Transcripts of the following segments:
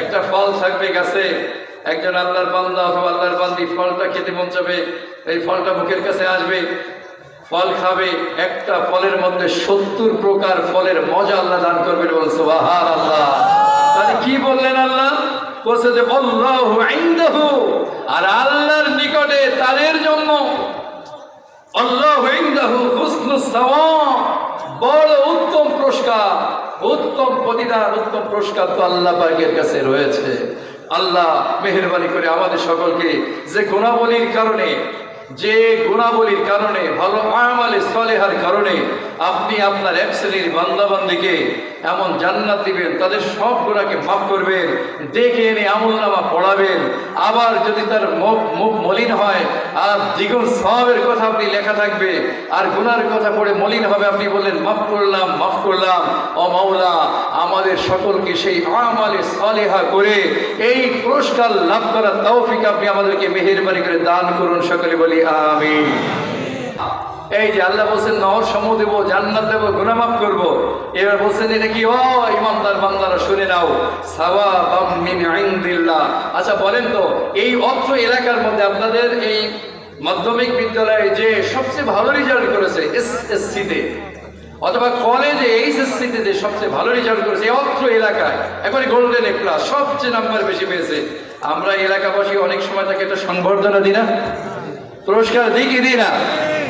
একটা ফল থাকবে গাছে, একজন আল্লাহর বান্দা অথবা আল্লাহর বান্দি ফলটা খেতে মন চাবে, এই ফলটা মুখের কাছে আসবে, ফল খাবে, একটা ফলের মধ্যে 70 প্রকার ফলের মজা আল্লাহ দান করবেন। বল সুবহানাল্লাহ। তাহলে কি বললেন আল্লাহ? বলছে যে আল্লাহু ইনদাহু, আর আল্লাহর নিকটে তাদের জন্য আল্লাহু ইনদাহু হুসনুস সাওয়াব, বড় উত্তম পুরস্কার, উত্তম প্রতিদান, উত্তম পুরস্কার তো আল্লাহ পাকের কাছে রয়েছে। আল্লাহ মেহেরবানি করে আমাদের সকলকে যে গুণাবলীর কারণে ভালো আমালে সালেহার কারণে আপনি আপনার এক শ্রেণীর বান্দাবান্দিকে এমন জান্নাত দিবেন, তাদের সব গুনাহকে মাফ করবেন, ডেকে এনে আমলনামা পড়াবেন। আবার যদি তার মুখ মলিন হয় আর দ্বিগুণ সওয়াবের কথা আপনি লেখা থাকবে, আর গুনার কথা পড়ে মলিন হবে, আপনি বললেন মাফ করলাম মাফ করলাম। ও মাওলা, আমাদের সকলকে সেই আমালে সালেহা করে এই পুরস্কার লাভ করার তৌফিক আপনি আমাদেরকে মেহেরবানি করে দান করুন। সকলে বলি আমিন। এই যে আল্লাহ বলছেন নহর সমূহ দেবো, জান্নাত দেবো, গুনাহ মাফ করবো, এবার বলছেন এটা কি? ও ইমানদার বান্দারা শুনে নাও, সাওয়াবাম মিন ইনদিল্লাহ। আচ্ছা বলেন তো, এই অত্র এলাকার মধ্যে আপনাদের এই মাধ্যমিক বিদ্যালয়ে যে সবচেয়ে ভালো রেজাল্ট করেছে এসএসসিতে অথবা কলেজে এইচএসসিতে যে সবচেয়ে ভালো রেজাল্ট করেছে এই অত্র এলাকায়, এখন গোল্ডেন এ প্লাস সবচেয়ে নাম্বার বেশি পেয়েছে, আমরা এলাকাবাসী অনেক সময় তাকে একটা সংবর্ধনা দিই না, পুরস্কার দিই কি দিই না?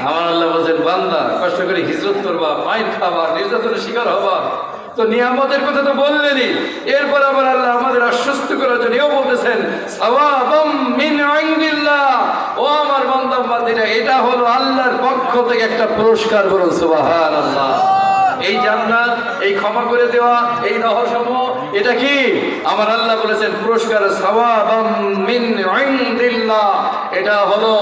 আমার আল্লাহ বলছেন বান্দা কষ্ট করে হিজরত করবা, মাইর খাবা, নির্যাতনের শিকার হবা, তো নিয়ামতের কথা তো বললেনই, এরপর আবার আল্লাহ আমাদের আশ্বস্ত করার জন্য এও বলতেছেন সাওয়াবাম মিন ইনদিল্লাহ। ও আমার বান্দা বান্দিরা, এটা হলো আল্লাহর পক্ষ থেকে একটা পুরস্কার। বলুন সুবহানাল্লাহ। এই জান্নাত, এই ক্ষমা করে দেওয়া, এই নহরসমূহ, এটা কি? আমার আল্লাহ বলেছেন পুরস্কার সাওয়াবাম মিন ইনদিল্লাহ। এটা হলো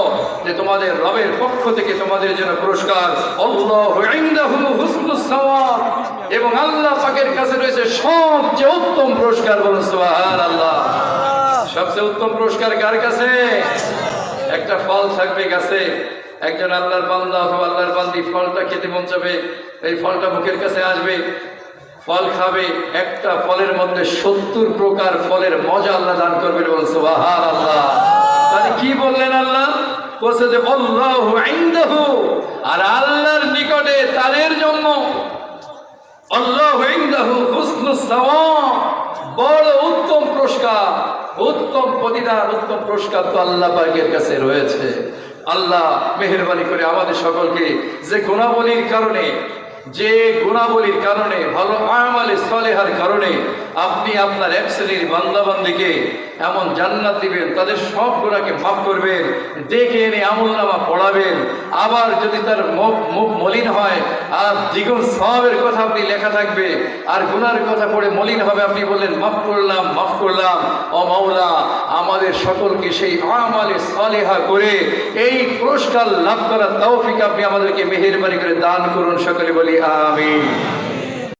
যে তোমাদের রবের পক্ষ থেকে তোমাদের জন্য পুরস্কার। আল্লাহু ইনদাহু হুসনুস সাওয়াব, এবং আল্লাহ পাকের কাছে রয়েছে সবচেয়ে উত্তম পুরস্কার। বলুন সুবহানাল্লাহ। সবচেয়ে উত্তম পুরস্কার কার কাছে? একটা ফল থাকবে গাছে, একজন আল্লাহর বান্দা অথবা আল্লাহর বান্দি ফলটা খেতে মন চাবে, এই ফলটা মুখের কাছে আসবে, ফল খাবে, একটা ফলের মধ্যে 70 প্রকার ফলের মজা আল্লাহ দান করবেন। বলুন সুবহানাল্লাহ। তাহলে কি বললেন আল্লাহ? বলছে যে আল্লাহু ইনদাহু, আর আল্লাহর নিকটে তাদের জন্য আল্লাহু ইনদাহু হুসনুস সাওয়াব, বড় উত্তম পুরস্কার, উত্তম প্রতিদান, উত্তম পুরস্কার তো আল্লাহ পাকের কাছে রয়েছে। আল্লাহ মেহেরবানি করে আমাদের সকলকে যে গুণাবলীর কারণে ভালো আমালে সালেহার কারণে আপনি আপনার এক শ্রেণীর বান্দাবান্দিকে এমন জান্নাত দিবেন, তাদের সব গুনাহকে মাফ করবেন, ডেকে এনে আমলনামা পড়াবেন। আবার যদি তার মুখ মলিন হয় আর দ্বিগুণ সওয়াবের কথা আপনি লেখা থাকবে, আর গুনার কথা পড়ে মলিন হবে, আপনি বললেন মাফ করলাম মাফ করলাম। ও মাওলা, আমাদের সকলকে সেই আমালে সালেহা করে এই পুরস্কার লাভ করার তৌফিক আপনি আমাদেরকে মেহেরবানি করে দান করুন। সকলে বলি আমিন।